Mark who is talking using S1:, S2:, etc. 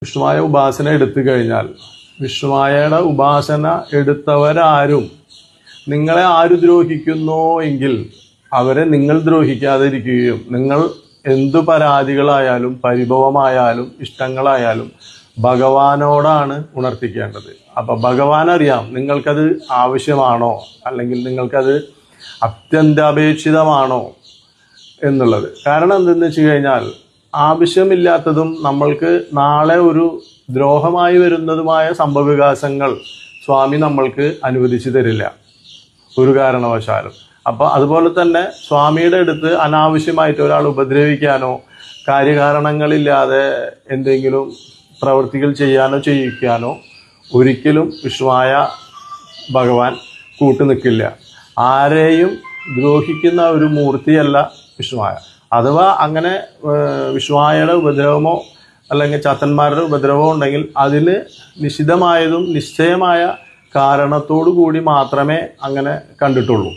S1: വിഷ്ണുമായ ഉപാസന എടുത്തു കഴിഞ്ഞാൽ വിഷ്ണുമായയുടെ ഉപാസന എടുത്തവരാരും നിങ്ങളെ ആര് ദ്രോഹിക്കുന്നോ എങ്കിൽ അവരെ നിങ്ങൾ ദ്രോഹിക്കാതിരിക്കുകയും നിങ്ങൾ എന്തു പരാതികളായാലും പരിഭവമായാലും ഇഷ്ടങ്ങളായാലും ഭഗവാനോടാണ് ഉണർത്തിക്കേണ്ടത്. അപ്പം ഭഗവാൻ അറിയാം നിങ്ങൾക്കത് ആവശ്യമാണോ അല്ലെങ്കിൽ നിങ്ങൾക്കത് അത്യന്താപേക്ഷിതമാണോ എന്നുള്ളത്. കാരണം എന്തെന്ന് വെച്ച് കഴിഞ്ഞാൽ ആവശ്യമില്ലാത്തതും നമ്മൾക്ക് നാളെ ഒരു ദ്രോഹമായി വരുന്നതുമായ സംഭവവികാസങ്ങൾ സ്വാമി നമ്മൾക്ക് അനുവദിച്ചു തരില്ല ഒരു കാരണവശാലും. അപ്പോൾ അതുപോലെ തന്നെ സ്വാമിയുടെ അടുത്ത് അനാവശ്യമായിട്ട് ഒരാൾ ഉപദ്രവിക്കാനോ കാര്യകാരണങ്ങളില്ലാതെ എന്തെങ്കിലും പ്രവൃത്തികൾ ചെയ്യാനോ ചെയ്യിക്കാനോ ഒരിക്കലും വിഷ്ണുവായ ഭഗവാൻ കൂട്ടു നിൽക്കില്ല. ആരെയും ദ്രോഹിക്കുന്ന ഒരു മൂർത്തിയല്ല വിഷ്ണുവായ. അഥവാ അങ്ങനെ വിഷ്ണുവായയുടെ ഉപദ്രവമോ അല്ലെങ്കിൽ ചാത്തന്മാരുടെ ഉപദ്രവമോ ഉണ്ടെങ്കിൽ അതിന് നിശ്ചിതമായതും നിശ്ചയമായ കാരണത്തോടു കൂടി മാത്രമേ അങ്ങനെ കണ്ടിട്ടുള്ളൂ.